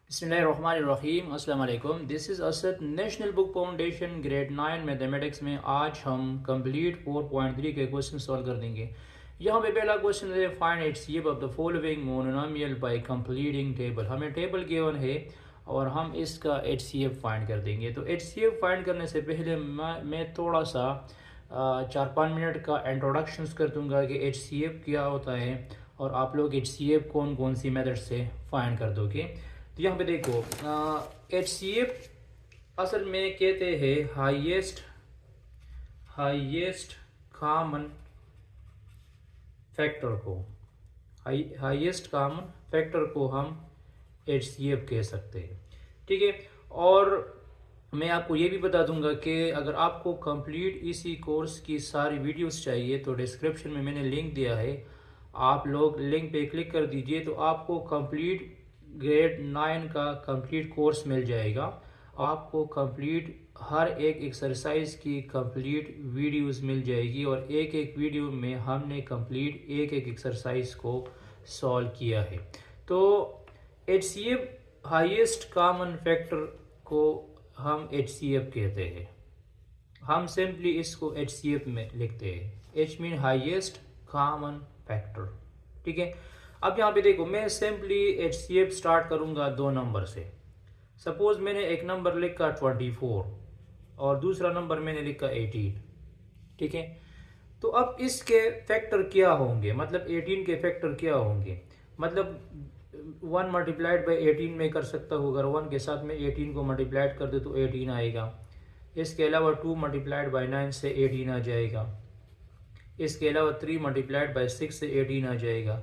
बिस्मिल्लाहिर्रहमानिर्रहीम अस्सलाम वालेकुम। This is Asad national book foundation grade 9 mathematics में आज हम कंप्लीट 4.3 के क्वेश्चन सॉल्व कर देंगे। यहाँ पे पहला क्वेश्चन है find HCF of the following monomial bye completing table. हमें टेबल गिवन है और हम इसका एचसीएफ फाइंड कर देंगे। तो एचसीएफ फाइंड करने से पहले मैं थोड़ा सा 4-5 मिनट का इंट्रोडक्शन कर दूंगा कि एचसीएफ क्या होता है और आप लोग एचसीएफ कौन कौन सी मेथड से फाइंड कर दोगे। तो यहाँ पे देखो एचसीएफ असल में कहते हैं हाईएस्ट कॉमन फैक्टर को। हाईएस्ट कॉमन फैक्टर को हम एचसीएफ कह सकते हैं, ठीक है। और मैं आपको ये भी बता दूंगा कि अगर आपको कंप्लीट इसी कोर्स की सारी वीडियोस चाहिए तो डिस्क्रिप्शन में मैंने लिंक दिया है, आप लोग लिंक पे क्लिक कर दीजिए तो आपको कंप्लीट ग्रेड 9 का कंप्लीट कोर्स मिल जाएगा। आपको कंप्लीट हर एक एक्सरसाइज की कंप्लीट वीडियोस मिल जाएगी और एक एक वीडियो में हमने कंप्लीट एक एक एक्सरसाइज को सॉल्व किया है। तो एचसीएफ हाईएस्ट कॉमन फैक्टर को हम एचसीएफ कहते हैं। हम सिंपली इसको एचसीएफ में लिखते हैं। H mean highest common factor, ठीक है। अब यहाँ पे देखो मैं सिंपली एचसीएफ स्टार्ट करूंगा 2 नंबर से। सपोज मैंने एक नंबर लिखा 24 और दूसरा नंबर मैंने लिखा 18, ठीक है। तो अब इसके फैक्टर क्या होंगे, मतलब 18 के फैक्टर क्या होंगे, मतलब 1 मल्टीप्लाइड बाई 18 में कर सकता हूँ। अगर 1 के साथ में 18 को मल्टीप्लाइड कर दे तो 18 आएगा। इसके अलावा 2 मल्टीप्लाइड बाई 9 से 18 आ जाएगा। इसके अलावा 3 मल्टीप्लाइड बाई 6 से 18 आ जाएगा।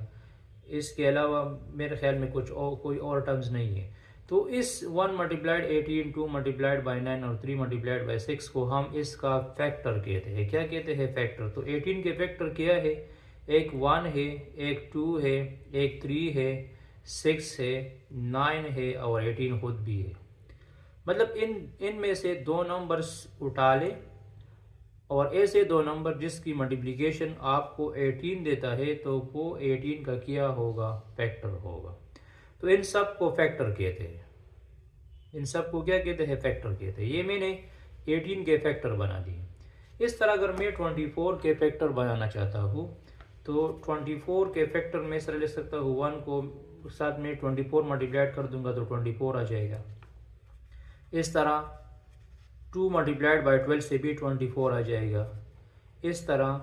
इसके अलावा मेरे ख्याल में कोई और टर्म्स नहीं है। तो इस 1 मल्टीप्लाइड 18, 2 मल्टीप्लाइड बाई 9 और 3 मल्टीप्लाइड बाई 6 को हम इसका फैक्टर कहते हैं। क्या कहते हैं? फैक्टर। तो 18 के फैक्टर क्या है? एक 1 है, एक 2 है, एक 3 है, 6 है, 9 है और 18 खुद भी है। मतलब इनमें से 2 नंबर्स उठा ले और ऐसे 2 नंबर जिसकी मल्टीप्लिकेशन आपको 18 देता है तो वो 18 का क्या होगा? फैक्टर होगा। तो इन सब को फैक्टर कहते हैं। इन सब को क्या कहते हैं? फैक्टर कहते हैं। ये मैंने 18 के फैक्टर बना दिए। इस तरह अगर मैं 24 के फैक्टर बनाना चाहता हूँ तो 24 के फैक्टर में सर ले सकता हूँ। 1 को साथ में 24 मल्टीप्लाइड कर दूंगा तो 24 आ जाएगा। इस तरह 2 मल्टीप्लाइड बाई 12 से भी 24 आ जाएगा। इस तरह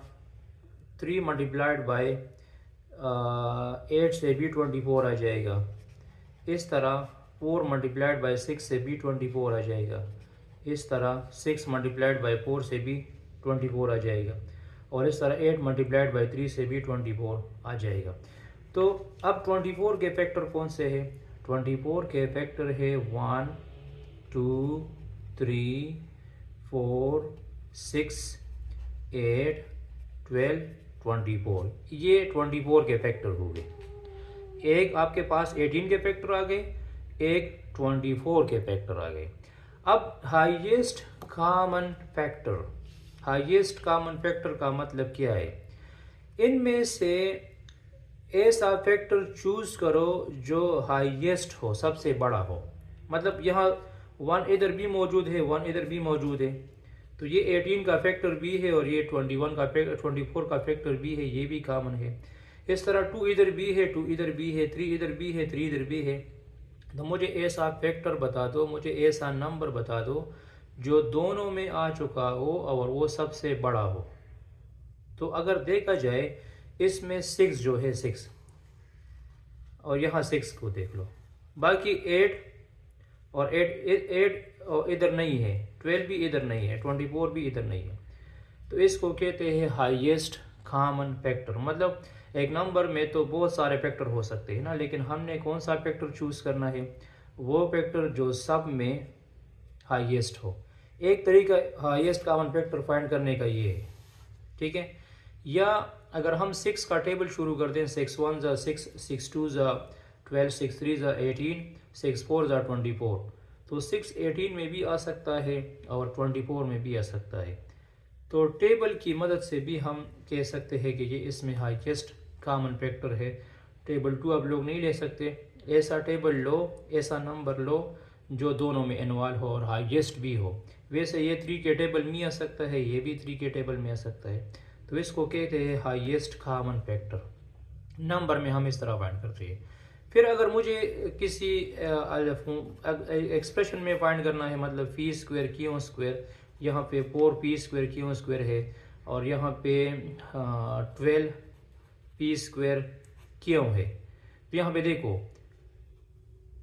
3 मल्टीप्लाइड बाई 8 से भी 24 आ जाएगा। इस तरह 4 मल्टीप्लाइड बाई 6 से भी 24 आ जाएगा। इस तरह 6 मल्टीप्लाइड बाई 4 से भी 24 आ जाएगा। और इस तरह 8 मल्टीप्लाइड बाई 3 से भी 24 आ जाएगा। तो अब 24 के फैक्टर कौन से हैं? 24 के फैक्टर है 1, 2, 3, 4, 6, 8, 12, 24। ये 24 के फैक्टर हो गए। एक आपके पास 18 के फैक्टर आ गए, एक 24 के फैक्टर आ गए। अब highest common factor, highest common factor का मतलब क्या है? इनमें से ऐसा फैक्टर चूज करो जो हाईएस्ट हो, सबसे बड़ा हो। मतलब यहाँ 1 इधर भी मौजूद है, 1 इधर भी मौजूद है, तो ये 18 का फैक्टर भी है और ये 24 का फैक्टर भी है, ये भी कॉमन है। इस तरह 2 इधर भी है, 2 इधर भी है, 3 इधर भी है, 3 इधर भी है। तो मुझे ऐसा फैक्टर बता दो, मुझे ऐसा नंबर बता दो जो दोनों में आ चुका हो और वो सबसे बड़ा हो। तो अगर देखा जाए इसमें 6 जो है 6 और यहाँ 6 को देख लो, बाकी 8 और 8 और इधर नहीं है, 12 भी इधर नहीं है, 24 भी इधर नहीं है। तो इसको कहते हैं हाईएस्ट कॉमन फैक्टर। मतलब एक नंबर में तो बहुत सारे फैक्टर हो सकते हैं ना, लेकिन हमने कौन सा फैक्टर चूज करना है? वो फैक्टर जो सब में हाईएस्ट हो। एक तरीका हाईएस्ट कॉमन फैक्टर फाइंड करने का ये है, ठीक है। या अगर हम 6 का टेबल शुरू कर दें, 6 1 ज़ा 6, 6 2 ज़ा 12, 6 3 ज़ा 18, 6 4 ज़ा 24। तो 6 18 में भी आ सकता है और 24 में भी आ सकता है। तो टेबल की मदद से भी हम कह सकते हैं कि ये इसमें हाईएस्ट कॉमन फैक्टर है। टेबल 2 आप लोग नहीं ले सकते, ऐसा टेबल लो, ऐसा नंबर लो जो दोनों में इन्वॉल्व हो और हाईएस्ट भी हो। वैसे ये 3 के टेबल में आ सकता है, ये भी 3 के टेबल में आ सकता है, तो इसको कहते हैं हाईएस्ट कॉमन फैक्टर। नंबर में हम इस तरह फाइंड करते हैं। फिर अगर मुझे किसी एक्सप्रेशन में फाइंड करना है, मतलब फी स्क्वायर क्यों स्क्वायर, यहाँ पे 4 पी स्क्वायर क्यों स्क्वायर है और यहाँ पे 12 पी स्क्वायर क्यों है, तो यहाँ पे देखो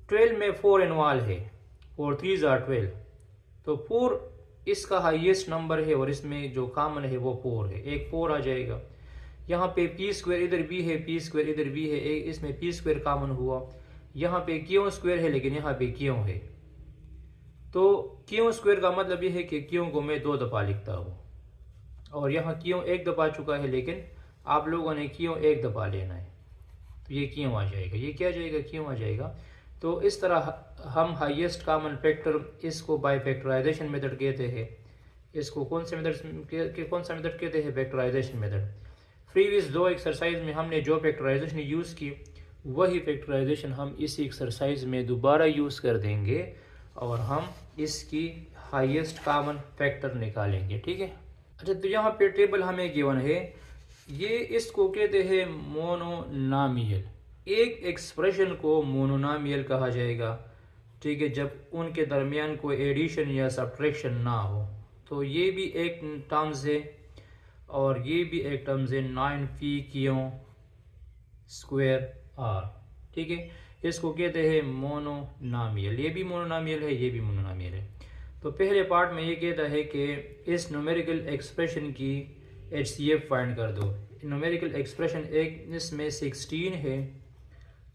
12 में 4 इन्वॉल्व है, 4 3 आर 12, तो 4 इसका हाईएस्ट नंबर है और इसमें जो कॉमन है वो 4 है, एक 4 आ जाएगा। यहाँ पे पी स्क्वायर इधर भी है, पी स्क्वायर इधर भी है, एक इसमें पी स्क्वायर कॉमन हुआ। यहाँ पे क्यों स्क्वायर है लेकिन यहाँ पे क्यों है, तो क्यों स्क्वायर का मतलब ये है कि क्यों को मैं 2 दफ़ा लिखता हूँ और यहाँ क्यों 1 दफ़ा चुका है, लेकिन आप लोगों ने क्यों 1 दफ़ा लेना है, तो ये क्यों आ जाएगा, ये क्या जाएगा, क्यों आ जाएगा। तो इस तरह हम हाईएस्ट कॉमन फैक्टर, इसको बाय फैक्टराइजेशन मेथड कहते हैं। इसको कौन सा मेथड कहते हैं, फैक्टराइजेशन मेथड। प्रीवियस 2 एक्सरसाइज में हमने जो फैक्टराइजेशन यूज़ की वही फैक्टराइजेशन हम इस एक्सरसाइज में दोबारा यूज़ कर देंगे और हम इसकी हाईएस्ट कॉमन फैक्टर निकालेंगे, ठीक है। अच्छा, तो यहाँ पे टेबल हमें गिवन है, ये इसको कहते हैं मोनोनॉमियल। एक एक्सप्रेशन को मोनोनॉमियल कहा जाएगा, ठीक है, जब उनके दरमियान कोई एडिशन या सब्ट्रैक्शन ना हो। तो ये भी एक टर्म्स है और ये भी एक टर्म्स है, 9 फी क्यों स्क्वायर आर, ठीक है। इसको कहते हैं मोनोनॉमियल, ये भी मोनोनॉमियल है, ये भी मोनोनॉमियल है। तो पहले पार्ट में ये कहता है कि इस न्यूमेरिकल एक्सप्रेशन की HCF फाइंड कर दो। न्यूमेरिकल एक्सप्रेशन एक इसमें 16 है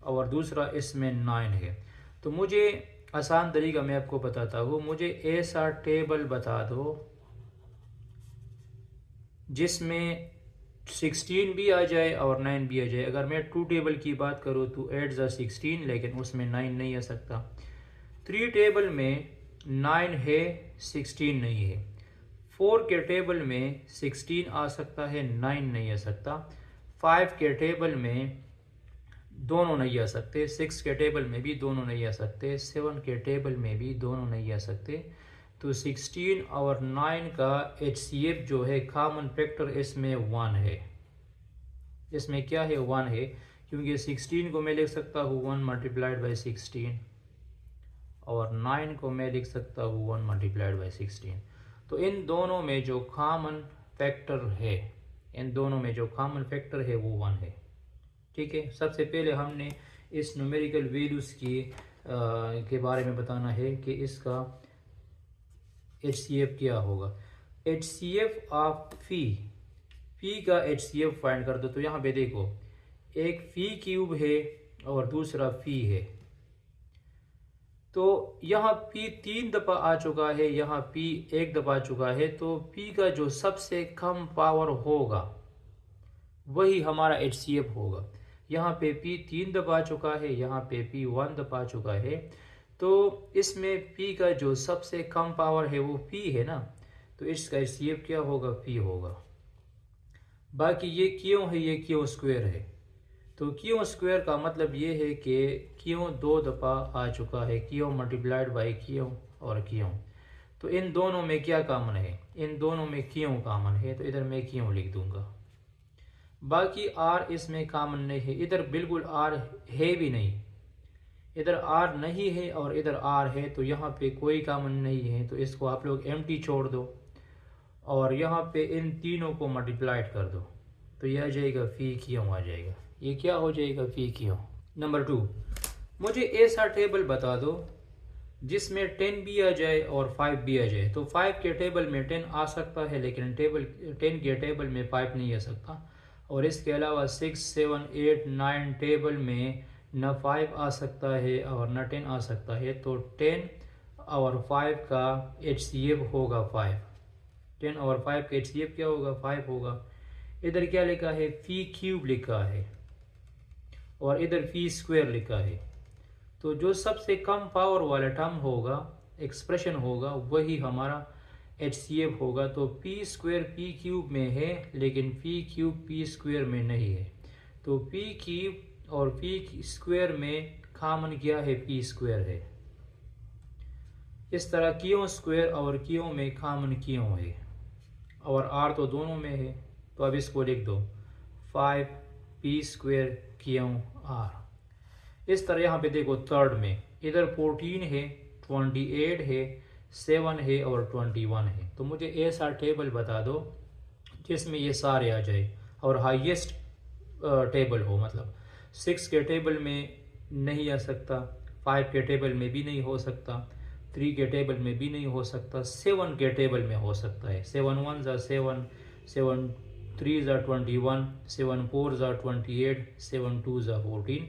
और दूसरा इसमें 9 है। तो मुझे आसान तरीका मैं आपको बताता हूँ, मुझे ऐसा टेबल बता दो जिसमें 16 भी आ जाए और 9 भी आ जाए। अगर मैं 2 टेबल की बात करूँ तो 8 ज़ा 16, लेकिन उसमें 9 नहीं आ सकता। 3 टेबल में 9 है, 16 नहीं है। 4 के टेबल में 16 आ सकता है, 9 नहीं आ सकता। 5 के टेबल में दोनों नहीं आ सकते, 6 के टेबल में भी दोनों नहीं आ सकते, 7 के टेबल में भी दोनों नहीं आ सकते। तो 16 और 9 का HCF जो है कॉमन फैक्टर इसमें 1 है। इसमें क्या है, 1 है, क्योंकि 16 को मैं लिख सकता हूँ 1 मल्टीप्लाइड बाई 16 और 9 को मैं लिख सकता हूँ 1 मल्टीप्लाइड बाई 16। तो इन दोनों में जो कॉमन फैक्टर है, इन दोनों में जो कॉमन फैक्टर है वो 1 है, ठीक है। सबसे पहले हमने इस न्यूमेरिकल वैल्यूज़ की के बारे में बताना है कि इसका HCF क्या होगा। HCF ऑफ फी का HCF फाइंड कर दो। तो यहाँ पे देखो, एक फी क्यूब है और दूसरा फी है। तो यहाँ पी 3 दफ़ा आ चुका है, यहाँ पी 1 दफ़ा आ चुका है। तो पी का जो सबसे कम पावर होगा वही हमारा HCF होगा। यहाँ पे पी 3 दफ़ा आ चुका है, यहाँ पे पी 1 दफ़ा आ चुका है। तो इसमें पी का जो सबसे कम पावर है वो पी है ना, तो इसका HCF क्या होगा, पी होगा। बाकी ये क्यों है, ये क्यों स्क्वायर है। तो क्यों स्क्वायर का मतलब ये है कि क्यों 2 दफ़ा आ चुका है, क्यों मल्टीप्लाइड बाई क्यों और क्यों। तो इन दोनों में क्या कॉमन है, इन दोनों में क्यों कॉमन है, तो इधर मैं क्यों लिख दूंगा। बाकी आर इसमें कॉमन नहीं है, इधर बिल्कुल आर है भी नहीं, इधर आर नहीं है और इधर आर है, तो यहाँ पे कोई कॉमन नहीं है। तो इसको आप लोग एम्प्टी छोड़ दो और यहाँ पे इन तीनों को मल्टीप्लाइड कर दो, तो यह आ जाएगा फी क्यों आ जाएगा। ये क्या हो जाएगा, फी क्यों। नंबर 2, मुझे ऐसा टेबल बता दो जिसमें 10 भी आ जाए और 5 भी आ जाए। तो 5 के टेबल में 10 आ सकता है, लेकिन 10 के टेबल में 5 नहीं आ सकता। और इसके अलावा 6, 7, 8, 9 टेबल में न 5 आ सकता है और न 10 आ सकता है। तो 10 और 5 का HCF होगा 5। 10 और 5 का HCF क्या होगा, 5 होगा। इधर क्या लिखा है, फी क्यूब लिखा है और इधर फी स्क्वायर लिखा है। तो जो सबसे कम पावर वाला टर्म होगा, एक्सप्रेशन होगा, वही हमारा HCF होगा। तो पी स्क्वायर पी क्यूब में है, लेकिन पी क्यूब पी स्क्वायर में नहीं है। तो पी क्यूब और पी स्क्वायर में कॉमन क्या है, पी स्क्वायर है। इस तरह क्यों स्क्वायर और क्यों में कॉमन क्यों है, और आर तो दोनों में है, तो अब इसको लिख दो 5 पी स्क्वायर क्यों आर। इस तरह यहाँ पे देखो थर्ड में इधर 14 है, 28 है, 7 है और 21 है। तो मुझे ऐसा टेबल बता दो जिसमें ये सारे आ जाए और हाईएस्ट टेबल हो, मतलब 6 के टेबल में नहीं आ सकता, 5 के टेबल में भी नहीं हो सकता, 3 के टेबल में भी नहीं हो सकता, 7 के टेबल में हो सकता है। 7 1 ज़ा 7, 7 3 ज़ा 21, 7 4 ज़ा 28, 7 2 ज़ा 14।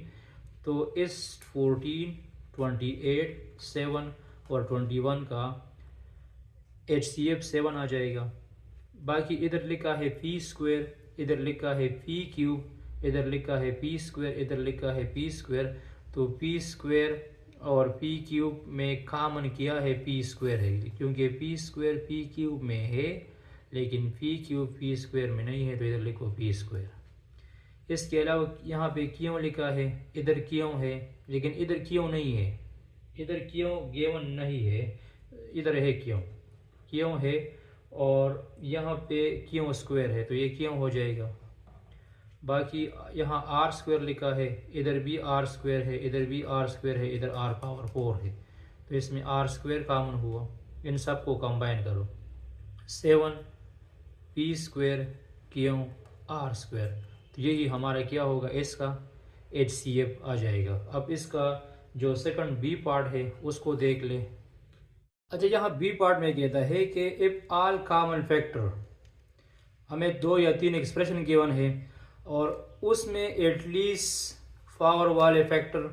तो इस 14, 28, 7 और 21 का HCF 7 आ जाएगा। बाकी इधर लिखा है पी स्क्वायर, इधर लिखा है पी क्यूब, इधर लिखा है पी स्क्वायर, इधर लिखा है पी स्क्वायर। तो पी स्क्वायर और पी क्यूब में कॉमन किया है पी स्क्वायर है, क्योंकि पी स्क्वायर पी क्यूब में है लेकिन पी क्यूब पी स्क्वायर में नहीं है, तो इधर लिखो पी स्क्वायर। इसके अलावा यहाँ पे क्यों लिखा है, इधर क्यों है लेकिन इधर क्यों नहीं है, इधर क्यों गिवन नहीं है, इधर है क्यों, क्यों है, और यहाँ पे क्यों स्क्वायर है, तो ये क्यों हो जाएगा। बाकी यहाँ आर स्क्वायर लिखा है, इधर भी आर स्क्वायर है, इधर भी आर स्क्वायर है, इधर आर पावर 4 है, तो इसमें आर स्क्वायर कॉमन हुआ। इन सब को कंबाइन करो, 7 पी स्क्वायर क्यों आर स्क्वायर, तो यही हमारा क्या होगा, इसका HCF आ जाएगा। अब इसका जो सेकंड बी पार्ट है उसको देख ले। अच्छा, यहाँ बी पार्ट में कहता है कि इफ ऑल कॉमन फैक्टर, हमें 2 या 3 एक्सप्रेशन गिवन है और उसमें एटलीस्ट पावर वाले फैक्टर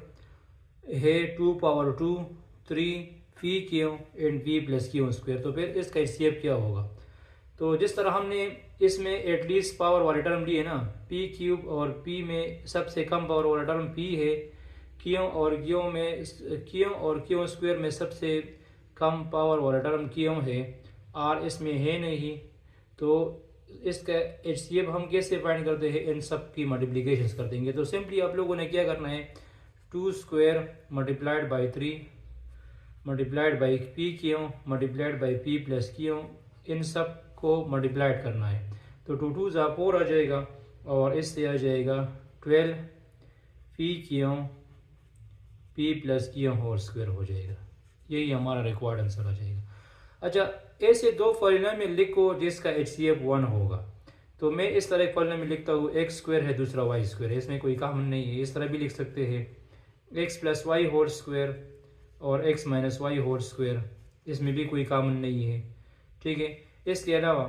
है 2 पावर 2, 3 पी क्यों एंड पी प्लस क्यों स्क्वायर, तो फिर इसका HCF क्या होगा। तो जिस तरह हमने इसमें एटलीस्ट पावर वाले टर्म लिए ना, पी क्यूब और पी में सबसे कम पावर वाला टर्म पी है, क्यों और क्यों स्क्वायर में सबसे कम पावर वाला टर्म क्यों है, आर इसमें है नहीं, तो इसका HCF हम कैसे फाइंड करते हैं, इन सब की मल्टीप्लिकेशंस कर देंगे। तो सिंपली आप लोगों ने क्या करना है, 2 square multiplied by 3 multiplied by P क्यों मल्टीप्लाइड बाई पी प्लस क्यों, इन सब को मल्टीप्लाइड करना है। तो 2 2 ज़ा 4 आ जाएगा और इससे आ जाएगा 12 पी क्यों पी प्लस क्यों होल स्क्वायर हो जाएगा। यही हमारा रिक्वायर्ड आंसर आ जाएगा। अच्छा, ऐसे 2 पॉलिनोमियल लिखो जिसका HCF 1 होगा। तो मैं इस तरह एक पॉलिनोमियल लिखता हूँ, एक्स स्क्वायर है दूसरा वाई स्क्वायर है, इसमें कोई कॉमन नहीं है। इस तरह भी लिख सकते हैं x plus y whole square और x minus y whole square, इसमें भी कोई कॉमन नहीं है। ठीक है, इसके अलावा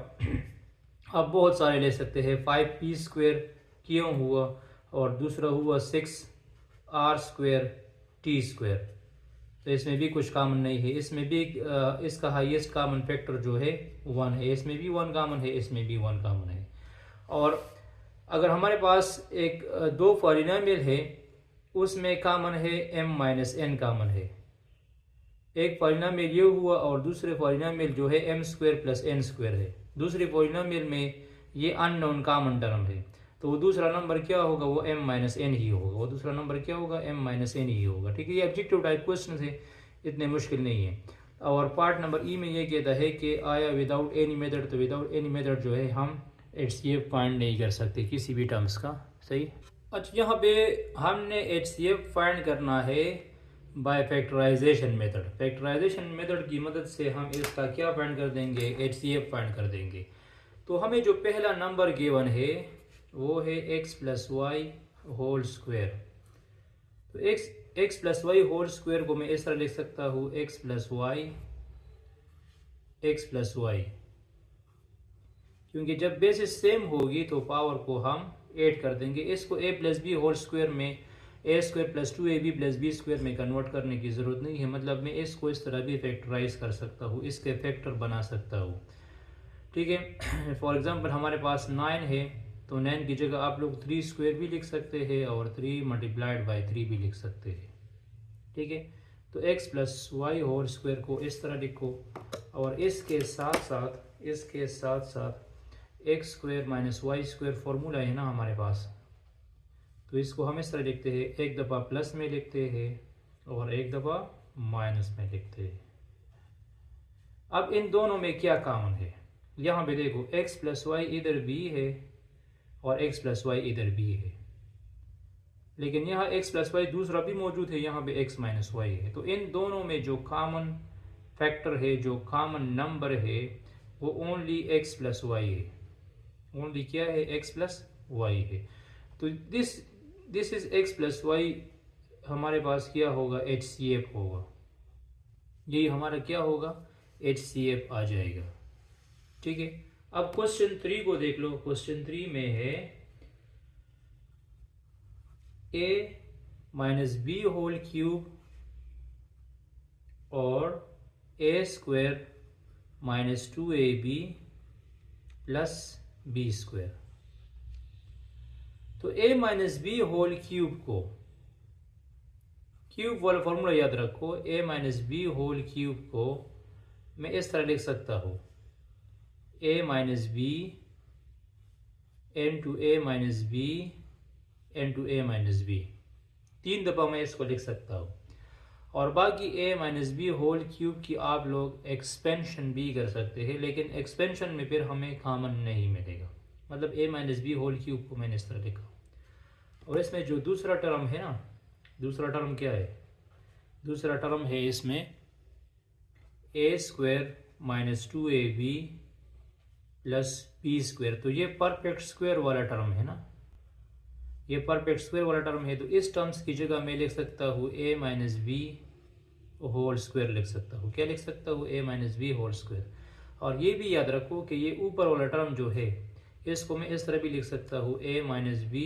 आप बहुत सारे ले सकते हैं। 5 पी स्क्वायर क्यों हुआ और दूसरा हुआ 6 आर स्क्वायर टी स्क्वायर, तो इसमें भी कुछ कॉमन नहीं है। इसमें भी इसका हाईएस्ट कॉमन फैक्टर जो है 1 है, इसमें भी 1 कॉमन है, इसमें भी 1 कॉमन है। और अगर हमारे पास एक 2 पॉलिनोमियल है उसमें कॉमन है m माइनस n कॉमन है, एक पॉलिनोमियल ये हुआ और दूसरे पॉलिनोमियल जो है m square plus n square है। दूसरे पॉलिनोमियल में ये अननोन कॉमन टर्म है, तो वो दूसरा नंबर क्या होगा, वो m माइनस n ही होगा, वो दूसरा नंबर क्या होगा, m माइनस n ही होगा। ठीक है, ये ऑब्जेक्टिव टाइप क्वेश्चन है, इतने मुश्किल नहीं है। और पार्ट नंबर ई में ये कहता है कि आया विदाउट एनी मेथड, तो विदाउट एनी मेथड जो है हम HCF फाइंड नहीं कर सकते किसी भी टर्म्स का। सही। अच्छा, यहाँ पे हमने HCF फाइंड करना है by factorisation method. Factorisation method की मदद से हम इसका क्या फाइंड कर देंगे, HCF फाइंड कर देंगे। तो हमें जो पहला नंबर गिवन है वो है x plus y whole square. तो x plus y whole square को मैं इस तरह लिख सकता हूँ x प्लस वाई, क्योंकि जब बेसिस सेम होगी तो पावर को हम ऐड कर देंगे। इसको a plus b whole square में a square plus 2ab plus b square में कन्वर्ट करने की ज़रूरत नहीं है, मतलब मैं इसको इस तरह भी फैक्टराइज कर सकता हूँ, इसके फैक्टर बना सकता हूँ। ठीक है, फॉर एग्जांपल हमारे पास 9 है, तो 9 की जगह आप लोग 3 स्क्वायर भी लिख सकते हैं और 3 मल्टीप्लाइड बाई 3 भी लिख सकते हैं। ठीक है, तो x plus y whole square को इस तरह लिखो और इसके साथ साथ x square minus y square formula है ना हमारे पास, तो इसको हम इस तरह लिखते हैं, एक दफ़ा प्लस में लिखते हैं और एक दफ़ा माइनस में लिखते हैं। अब इन दोनों में क्या कॉमन है? यहाँ पे देखो x प्लस वाई इधर b है और x प्लस वाई इधर b है, लेकिन यहाँ x प्लस वाई दूसरा भी मौजूद है, यहाँ पे x माइनस वाई है। तो इन दोनों में जो कॉमन फैक्टर है, जो कॉमन नंबर है, वो ओनली x प्लस वाई है। ओनली क्या है? x प्लस वाई है। तो this is x plus y, हमारे पास क्या होगा? HCF होगा। यही हमारा क्या होगा? HCF आ जाएगा। ठीक है। अब क्वेश्चन 3 को देख लो। क्वेश्चन 3 में है a minus b whole cube और a square minus 2ab plus b square. तो a minus b whole cube को, क्यूब वाला फॉर्मूला याद रखो, a minus b whole cube को मैं इस तरह लिख सकता हूँ, a minus b into a minus b into a minus b. 3 दफ़ा मैं इसको लिख सकता हूँ। और बाकी a minus b whole cube की आप लोग एक्सपेंशन भी कर सकते हैं, लेकिन एक्सपेंशन में फिर हमें कॉमन नहीं मिलेगा। मतलब a minus b whole cube को मैंने इस तरह लिखा। और इसमें जो दूसरा टर्म है ना, दूसरा टर्म क्या है? दूसरा टर्म है इसमें a square minus 2ab plus b square. तो ये परफेक्ट स्क्वायर वाला टर्म है ना, ये परफेक्ट स्क्वायर वाला टर्म है। तो इस टर्म्स की जगह मैं लिख सकता हूँ a minus b whole square लिख सकता हूँ। क्या लिख सकता हूँ? a minus b whole square. और ये भी याद रखो कि ये ऊपर वाला टर्म जो है, इसको मैं इस तरह भी लिख सकता हूँ, a minus b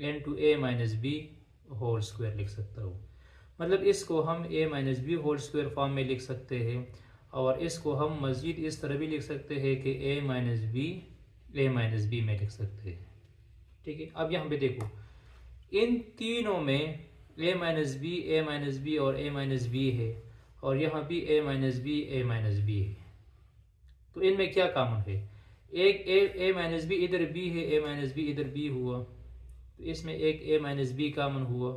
into a minus b whole square लिख सकता हूँ। मतलब इसको हम a minus b whole square form में लिख सकते हैं, और इसको हम मज़ीद इस तरह भी लिख सकते हैं कि a माइनस बी में लिख सकते हैं। ठीक है। अब यहाँ पे देखो, इन तीनों में a माइनस बी और a माइनस बी है, और यहाँ भी a माइनस बी है। तो इनमें क्या कॉमन है? एक a माइनस बी इधर b है, a माइनस बी इधर b हुआ, तो इसमें एक a माइनस बी कॉमन हुआ।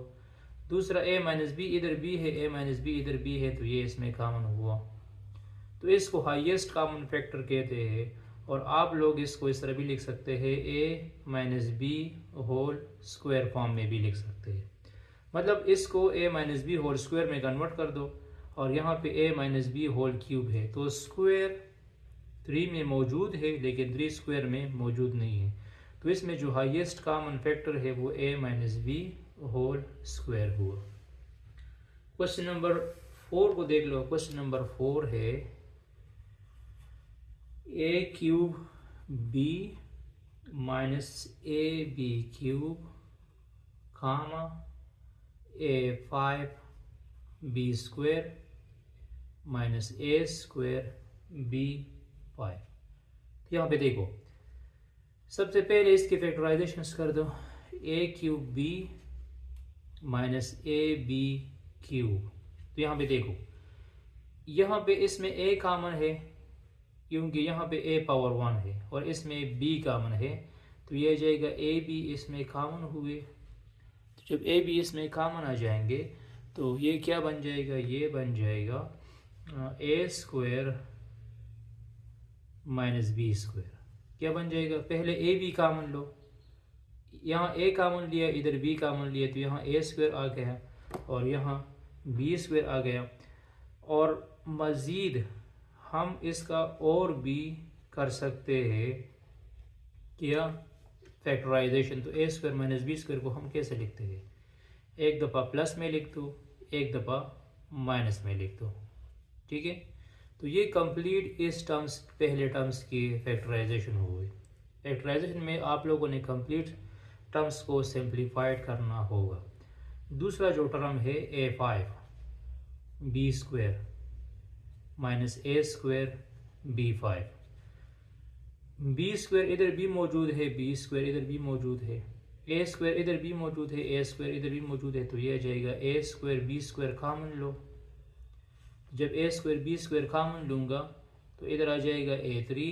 दूसरा a माइनस बी इधर b है, a माइनस बी इधर b है, तो ये इसमें कॉमन हुआ। तो इसको हाईएस्ट कॉमन फैक्टर कहते हैं। और आप लोग इसको इस तरह भी लिख सकते हैं, a minus b whole square form में भी लिख सकते हैं। मतलब इसको a minus b whole square में कन्वर्ट कर दो, और यहाँ पे a minus b whole cube है। तो स्क्वायर 3 में मौजूद है, लेकिन 3 स्क्वायर में मौजूद नहीं है। तो इसमें जो हाईएस्ट कॉमन फैक्टर है वो a minus b whole square हुआ। क्वेश्चन नंबर 4 को देख लो। क्वेश्चन नंबर 4 है a cube b minus a b cube comma a5 b square minus a square b5। यहाँ पे देखो, सबसे पहले इसकी फैक्टराइजेशन कर दो, a cube b minus a b cube. तो यहाँ पे देखो, यहाँ पे इसमें a कॉमन है, क्योंकि यहाँ पे a पावर 1 है, और इसमें b कॉमन है, तो ये जाएगा a b इसमें कॉमन हुए। तो जब a b इसमें कॉमन आ जाएंगे, तो ये क्या बन जाएगा? ये बन जाएगा a square minus b square. क्या बन जाएगा? पहले a b कॉमन लो, यहाँ a कॉमन लिया, इधर b कॉमन लिया, तो यहाँ a स्क्वायर आ गया और यहाँ b स्क्वायर आ गया। और मज़ीद हम इसका और भी कर सकते हैं क्या? फैक्टराइजेशन। तो a square minus b square को हम कैसे लिखते हैं? एक दफ़ा प्लस में लिख दो, एक दफ़ा माइनस में लिख दो। ठीक है। तो ये कंप्लीट इस टर्म्स, पहले टर्म्स की फैक्टराइजेशन हो गई। फैक्टराइजेशन में आप लोगों ने कंप्लीट टर्म्स को सिंप्लीफाइड करना होगा। दूसरा जो टर्म है a5 b square minus a square b5। b square इधर भी मौजूद है, b स्क्वायर इधर भी मौजूद है, a स्क्वायर इधर भी मौजूद है, a स्क्वायर इधर भी मौजूद है, तो ये आ जाएगा a square b square common लो। जब a square b square common लूँगा तो इधर आ जाएगा a3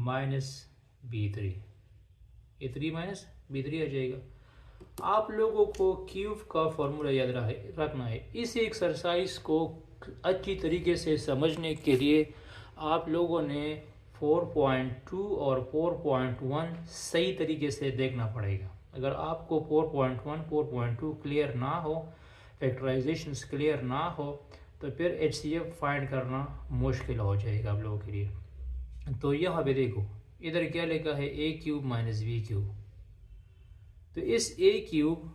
minus b3, a3 minus B3 आ जाएगा। आप लोगों को क्यूब का फॉर्मूला याद रखना है। इस एक्सरसाइज को अच्छी तरीके से समझने के लिए आप लोगों ने 4.2 और 4.1 सही तरीके से देखना पड़ेगा। अगर आपको 4.1 4.2 क्लियर ना हो, फैक्टराइजेशंस क्लियर ना हो, तो फिर HCF फाइंड करना मुश्किल हो जाएगा आप लोगों के लिए। तो यहाँ पे देखो, इधर क्या लिखा है, a cube minus b cube. तो इस a cube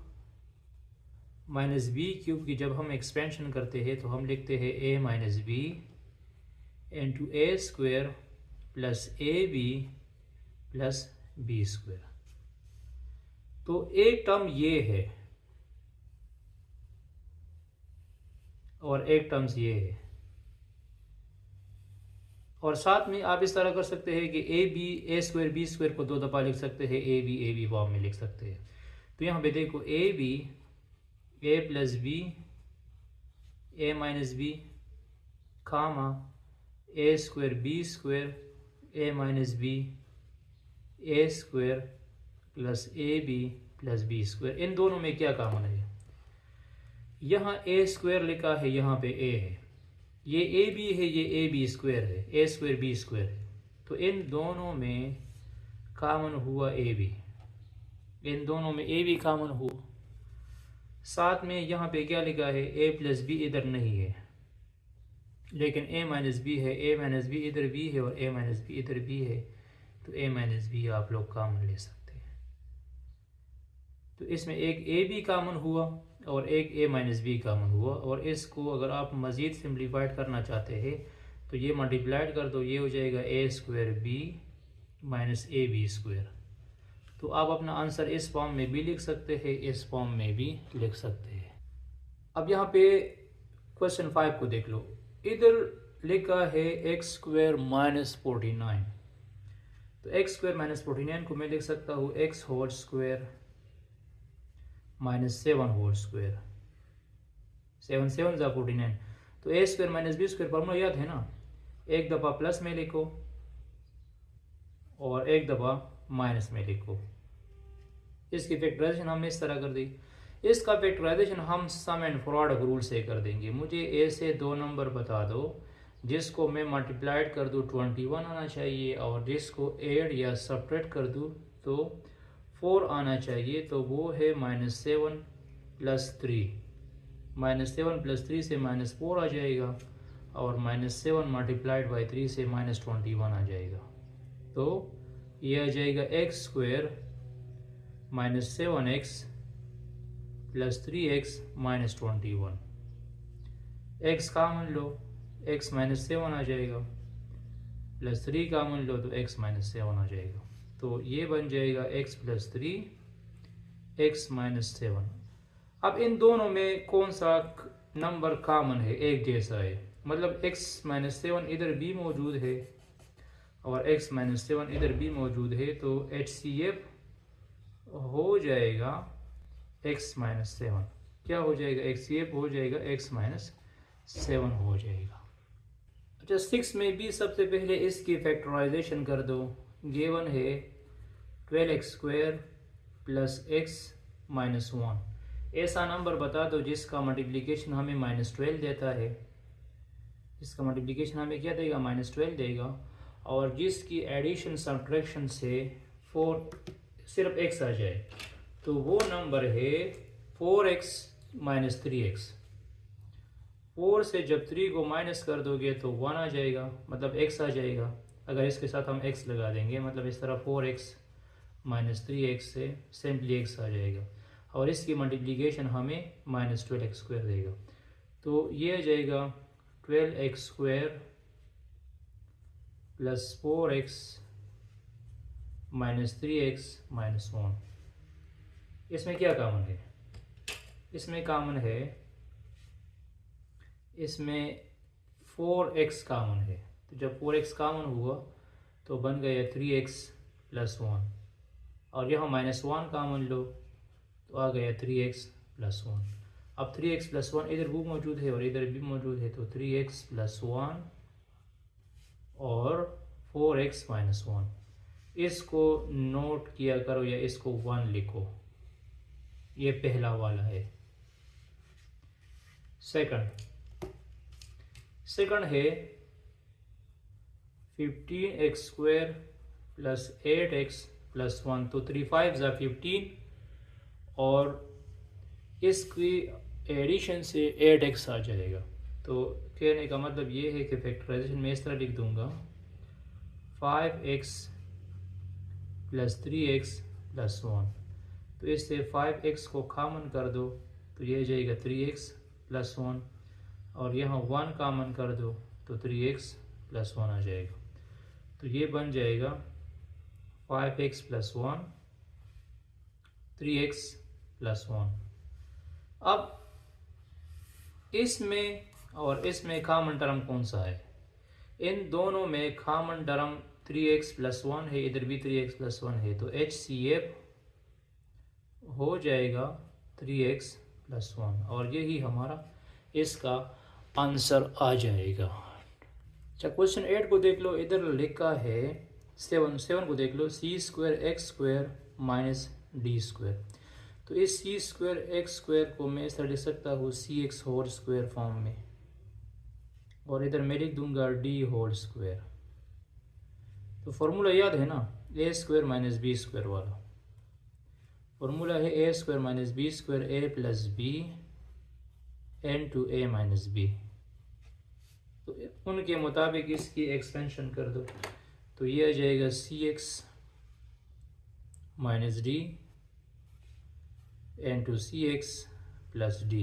minus b cube की जब हम एक्सपेंशन करते हैं तो हम लिखते हैं a minus b into a square plus a b plus b square. तो एक टर्म ये है और एक टर्म्स ये है, और साथ में आप इस तरह कर सकते हैं कि ए स्क्वायर बी स्क्वायर को 2 दफ़ा लिख सकते हैं, ए बी फॉर्म में लिख सकते हैं। तो यहाँ पे देखो a b a plus b a minus b comma a square b a minus b a square plus a b square. इन दोनों में क्या कॉमन है, यहाँ ए स्क्वायर लिखा है, यहाँ पे ए है, ये ए बी है, ये ए बी स्क्वायर है, ए स्क्वायर बी स्क्वायर है। तो इन दोनों में कॉमन हुआ ए बी, इन दोनों में ए बी कॉमन हुआ। साथ में यहाँ पे क्या लिखा है, ए प्लस बी इधर नहीं है, लेकिन ए माइनस बी है, ए माइनस बी इधर भी है और ए माइनस बी इधर भी है। तो ए माइनस बी आप लोग कॉमन ले सकते हैं। तो इसमें एक ए बी कॉमन हुआ और एक ए माइनस बी कॉमन हुआ, और इसको अगर आप मज़ीद सिम्प्लीफाइड करना चाहते हैं तो ये मल्टीप्लाइड कर दो, ये हो जाएगा a square b minus a b square. तो आप अपना आंसर इस फॉर्म में भी लिख सकते हैं, इस फॉर्म में भी लिख सकते हैं। अब यहाँ पे क्वेश्चन 5 को देख लो, इधर लिखा है एक्स स्क्वायर माइनस 49। तो एक्स स्क्वायर माइनस 49 को मैं लिख सकता हूँ x whole square minus 7 whole square, 7 7 जा 49। तो a square minus b square formula याद है ना, एक दफ़ा प्लस में लिखो और एक दफ़ा माइनस में लिखो। इसकी फैक्टराइजेशन हमने इस तरह कर दी। इसका फैक्टराइजेशन हम सम एंड प्रोडक्ट रूल से कर देंगे। मुझे ए से 2 नंबर बता दो जिसको मैं मल्टीप्लाइड कर दूँ 21 आना चाहिए, और जिसको ऐड या सब्ट्रैक्ट कर दूँ तो 4 आना चाहिए। तो वो है -7 + 3, -7 + 3 से -4 आ जाएगा, और -7 मल्टीप्लाइड बाई 3 से -21 आ जाएगा। तो ये आ जाएगा x square -7x + 3x -21। x common लो, x -7 आ जाएगा, प्लस 3 कॉमन लो तो x -7 आ जाएगा। तो ये बन जाएगा x + 3 x -7। अब इन दोनों में कौन सा नंबर कॉमन है, एक जैसा है, मतलब x -7 इधर भी मौजूद है और x -7 इधर भी मौजूद है। तो HCF हो जाएगा x -7। क्या हो जाएगा, HCF हो जाएगा x -7 हो जाएगा। अच्छा 6 में भी सबसे पहले इसकी फैक्टराइजेशन कर दो। गिवन है 12x² + x -1। ऐसा नंबर बता दो जिसका मल्टीप्लिकेशन हमें -12 देता है, इसका मल्टीप्लिकेशन हमें क्या देगा, -12 देगा, और जिसकी एडिशन सब्ट्रैक्शन से 4 सिर्फ x आ जाए। तो वो नंबर है 4x - 3x। 4 से जब 3 को माइनस कर दोगे तो 1 आ जाएगा, मतलब x आ जाएगा। अगर इसके साथ हम x लगा देंगे, मतलब इस तरह 4x - 3x से सिंपली x आ जाएगा, और इसकी मल्टीप्लिकेशन हमें -12x² देगा। तो ये आ जाएगा 12x² + 4x - 3x - 1। इसमें क्या कॉमन है, इसमें कॉमन है, इसमें 4x कॉमन है। तो जब 4x कॉमन हुआ तो बन गया 3x + 1, और यहाँ -1 कॉमन लो तो आ गया 3x + 1। अब 3x + 1 इधर भी मौजूद है और इधर भी मौजूद है, तो 3x + 1 और 4x - 1। इसको नोट किया करो या इसको 1 लिखो, ये पहला वाला है। सेकंड है 15x² प्लस 8x प्लस 1, तो 3 5 ज़ा 15 और इसकी एडिशन से 8x आ जाएगा। तो कहने का मतलब ये है कि फैक्टराइजेशन में इस तरह लिख दूंगा 5x प्लस 3x प्लस 1, तो इससे 5x को कॉमन कर दो तो ये जाएगा 3x प्लस 1, और यहाँ 1 कॉमन कर दो तो 3x प्लस 1 आ जाएगा। तो ये बन जाएगा 5x प्लस 1 3x प्लस 1। अब इसमें और इसमें कॉमन टर्म कौन सा है? इन दोनों में कॉमन टर्म 3x प्लस 1 है, इधर भी 3x प्लस 1 है, तो HCF हो जाएगा 3x प्लस 1, और यही हमारा इसका आंसर आ जाएगा। अच्छा, क्वेश्चन 8 को देख लो, इधर लिखा है 7 को देख लो, c² x² - d²। तो इस c² x² को मैं इस तरह लिख सकता हूँ cx² फॉर्म में, और इधर मैं लिख दूंगा d²। तो फॉर्मूला याद है ना, a² - b² वाला फॉर्मूला है a² - b² a plus b n to a - b। तो उनके मुताबिक इसकी एक्सपेंशन कर दो, तो ये आ जाएगा cx - d n to cx plus d।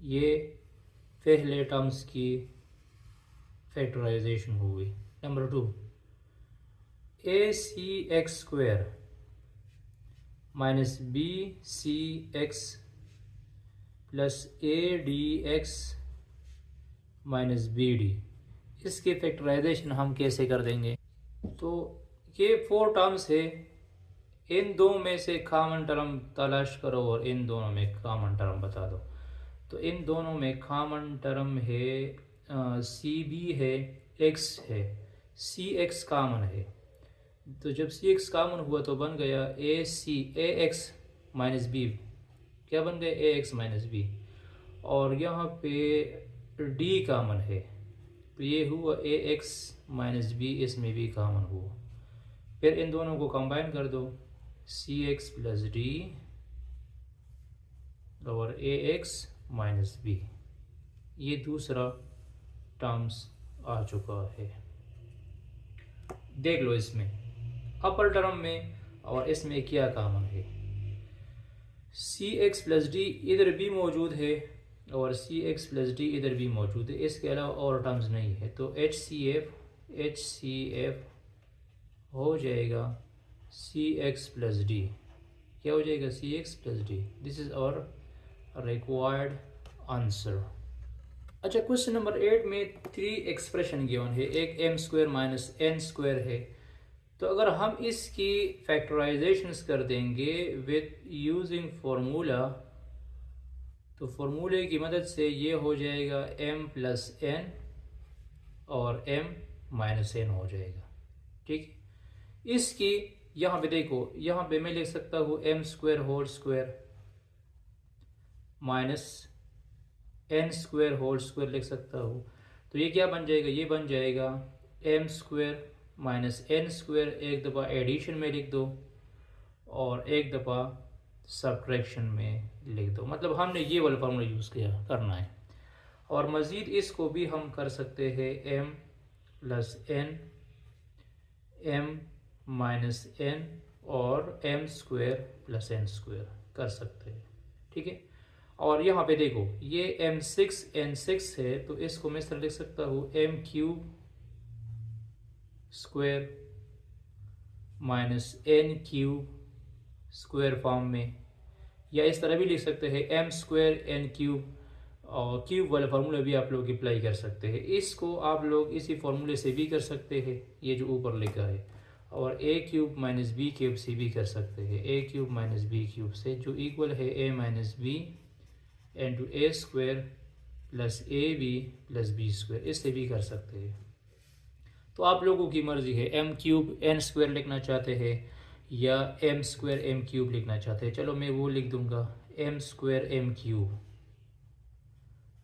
ये पहले टर्म्स की फैक्टराइजेशन हुई। Number 2, acx² minus bcx plus adx minus bd, इसके फैक्टराइजेशन हम कैसे कर देंगे? तो ये 4 टर्म्स है, इन दो में से कॉमन टर्म तलाश करो और इन दोनों में कॉमन टर्म बता दो। तो इन दोनों में कॉमन टर्म है cb है, x है, cx कॉमन है, तो जब cx कॉमन हुआ तो बन गया ax माइनस b, क्या बन गया ax माइनस b, और यहाँ पे d कॉमन है तो ये हुआ ax माइनस b, इसमें भी कॉमन हुआ। फिर इन दोनों को कंबाइन कर दो, cx प्लस d और ax माइनस b, ये दूसरा टर्म्स आ चुका है। देख लो इसमें अपर टर्म में और इसमें क्या कॉमन है। cx प्लस d इधर भी मौजूद है और cx प्लस d इधर भी मौजूद है, इसके अलावा और टर्म्स नहीं है, तो HCF हो जाएगा cx प्लस d। क्या हो जाएगा? cx plus d। This is our required answer. अच्छा, क्वेश्चन नंबर 8 में 3 एक्सप्रेशन गिवन है, एक m² माइनस n² है। तो अगर हम इसकी फैक्टराइजेशंस कर देंगे विथ यूजिंग फार्मूला, तो फार्मूले की मदद से ये हो जाएगा m प्लस n और m माइनस n हो जाएगा। ठीक, इसकी यहाँ पे देखो, यहाँ पे मैं लिख सकता हूँ m² whole square minus n² whole square लिख सकता हूँ। तो ये क्या बन जाएगा? ये बन जाएगा m² माइनस n², एक दफ़ा एडिशन में लिख दो और एक दफ़ा सब्ट्रैक्शन में लिख दो। मतलब हमने ये वाला फार्मूला यूज़ करना है। और मज़ीद इसको भी हम कर सकते हैं m plus n, m minus n और m² प्लस n² कर सकते हैं। ठीक है, और यहाँ पे देखो ये m6 n6 है, तो इसको मैं इस तरह लिख सकता हूँ m³ square minus n³ form में, या इस तरह भी लिख सकते हैं m² n³, और क्यूब वाला फार्मूला भी आप लोग अप्लाई कर सकते हैं। इसको आप लोग इसी फार्मूले से भी कर सकते हैं, ये जो ऊपर लिखा है, और a³ माइनस b³ से भी कर सकते हैं, a³ माइनस b³ से, जो इक्वल है a minus b into a² plus ab plus b², इससे भी कर सकते हैं। तो आप लोगों की मर्ज़ी है, एम क्यूब एन स्क्वायर लिखना चाहते हैं या एम स्क्वायर एम क्यूब लिखना चाहते हैं। चलो मैं वो लिख दूंगा, m square m cube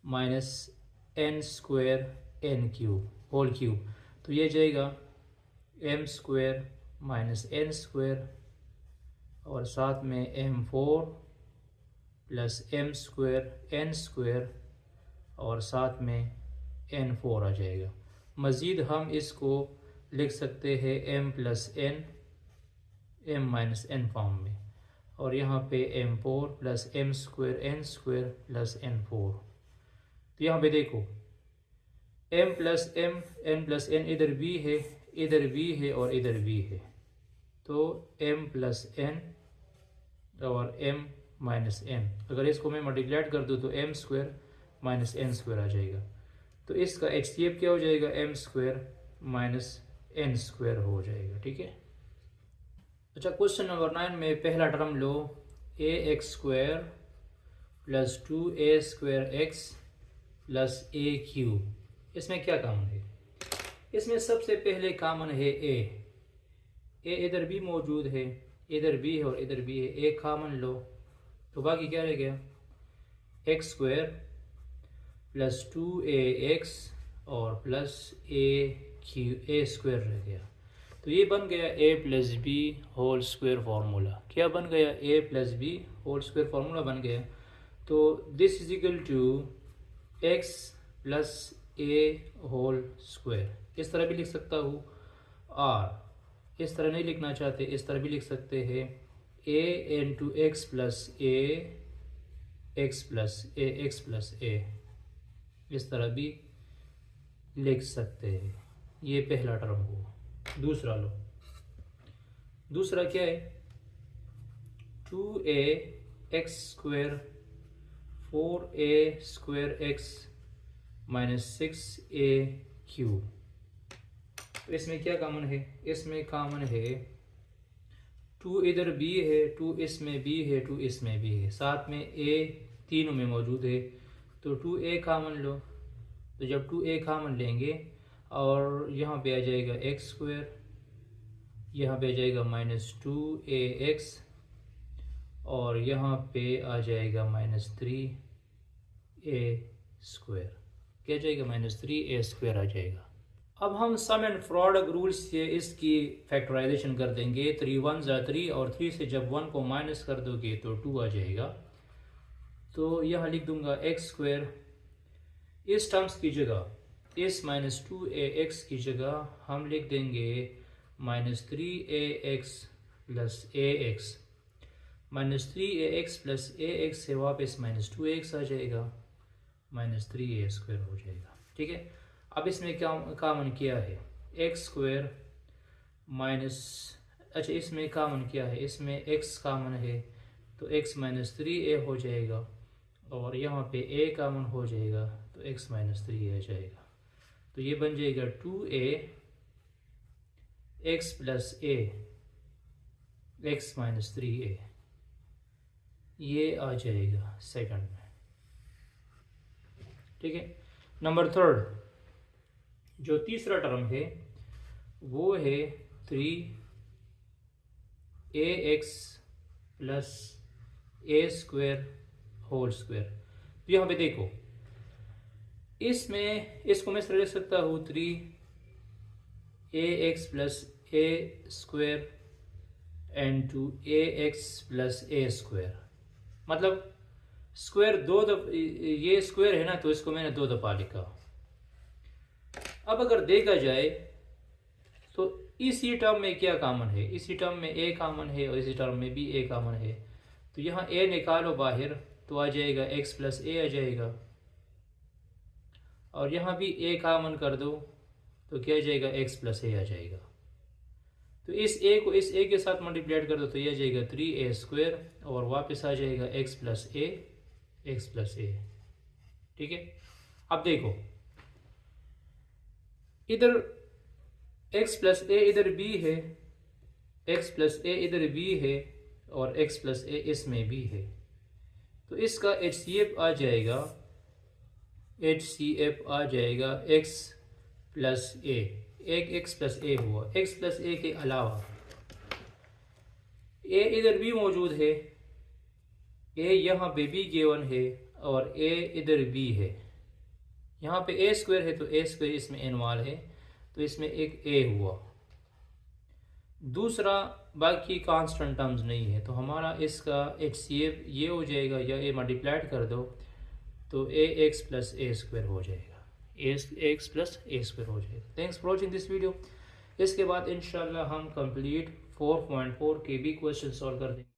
minus n square n cube whole cube. तो ये जाएगा m square minus n square और साथ में m four plus m square n square और साथ में एन फोर आ जाएगा। मज़ीद हम इसको लिख सकते हैं m plus n m minus n form में, और यहाँ पे m four plus m square plus n four. तो यहाँ पे देखो m plus m n plus n इधर भी है, इधर भी है और इधर भी है। तो एम प्लस एन और एम माइनस एन, अगर इसको मैं मल्टीप्लाइड कर दूँ तो m square minus n square आ जाएगा। तो इसका HCF क्या हो जाएगा, m square minus n square हो जाएगा। ठीक है। अच्छा, क्वेश्चन नंबर 9 में पहला टर्म लो, a x square plus 2a square x plus a cube. इसमें क्या कॉमन है? इसमें सबसे पहले कॉमन है ए इधर भी मौजूद है, इधर भी है और इधर भी है। ए कॉमन लो तो बाकी क्या रह गया, एक्स स्क्वायर प्लस 2ax और प्लस ए स्क्वायर रह गया। तो ये बन गया a plus b whole square formula. क्या बन गया, a plus b whole square formula बन गया। तो this is equal to x plus a whole square. इस तरह भी लिख सकता हूँ, और इस तरह नहीं लिखना चाहते, इस तरह भी लिख सकते हैं a into x plus a x plus a. इस तरह भी लिख सकते हैं। ये पहला टर्म हुआ। दूसरा लो, दूसरा क्या है, 2a x square 4a square x minus 6a cube. तो इसमें क्या कॉमन है, इसमें कॉमन है 2 इधर b है, 2 इसमें b है, 2 इसमें b है, साथ में a तीनों में मौजूद है। तो 2a कॉमन लो, तो जब 2a कॉमन लेंगे और यहाँ पे आ जाएगा एक्स स्क्वायर, यहाँ पे आ जाएगा माइनस 2ax और यहाँ पे आ जाएगा माइनस 3a स्क्वायर। क्या जाएगा, माइनस 3a स्क्वायर आ जाएगा। अब हम सम एंड प्रोडक्ट रूल से इसकी फैक्टराइजेशन कर देंगे। 3 1 3 और 3 से जब 1 को माइनस कर दोगे तो 2 आ जाएगा। तो यहाँ लिख दूंगा एक्स स्क्वायर, इस टर्म्स की जगह, इस माइनस 2ax की जगह हम लिख देंगे minus 3ax plus ax। Minus 3ax plus ax से वापस माइनस 2ax आ जाएगा, माइनस 3a स्क्वायर हो जाएगा। ठीक है। अब इसमें क्या कॉमन किया है, एक्स स्क्वायर माइनस, अच्छा इसमें कॉमन क्या है, इसमें x कॉमन है तो x माइनस 3a हो जाएगा और यहाँ पे a कॉमन हो जाएगा तो x माइनस 3a आ जाएगा। तो ये बन जाएगा 2a x plus a x minus 3a, ये आ जाएगा सेकंड में। ठीक है। नंबर थर्ड, जो तीसरा टर्म है वो है 3ax plus a square whole square. तो यहाँ पे देखो, इसमें इसको मैं लिख सकता हूँ 3ax plus a square and two ax plus a square. मतलब स्क्वायर दो दफा, ये स्क्वायर है ना तो इसको मैंने 2 दफा लिखा। अब अगर देखा जाए तो इसी टर्म में क्या कॉमन है, इसी टर्म में a कॉमन है और इसी टर्म में भी a कॉमन है। तो यहाँ a निकालो बाहर तो आ जाएगा x प्लस a आ जाएगा, और यहाँ भी a कॉमन कर दो तो क्या आ जाएगा, x प्लस a आ जाएगा। तो इस a को इस a के साथ मल्टीप्लाइड कर दो तो ये आ जाएगा 3a स्क्वायर और वापस आ जाएगा x प्लस a। ठीक है। अब देखो इधर x प्लस a इधर b है, x प्लस a इधर b है और x प्लस a इसमें भी है। तो इसका HCF आ जाएगा x प्लस a। एक एक्स प्लस ए हुआ, एक्स प्लस ए के अलावा ए इधर भी मौजूद है, ए यहाँ पे भी गिवन है और ए इधर भी है। यहाँ पे ए स्क्वायर है तो ए स्क्वायर इसमें इन्वॉल्व है, तो इसमें एक ए हुआ। दूसरा बाकी कांस्टेंट टर्म्स नहीं है, तो हमारा इसका HCF ये हो जाएगा, या ए मल्टीप्लाइड कर दो तो ए एक्स प्लस ए स्क्वायर हो जाएगा, ए एक्स प्लस ए स्क्वायर हो जाएगा। Thanks for watching this video. इसके बाद इंशाल्लाह हम कंप्लीट 4.4 के भी क्वेश्चन सॉल्व कर देंगे।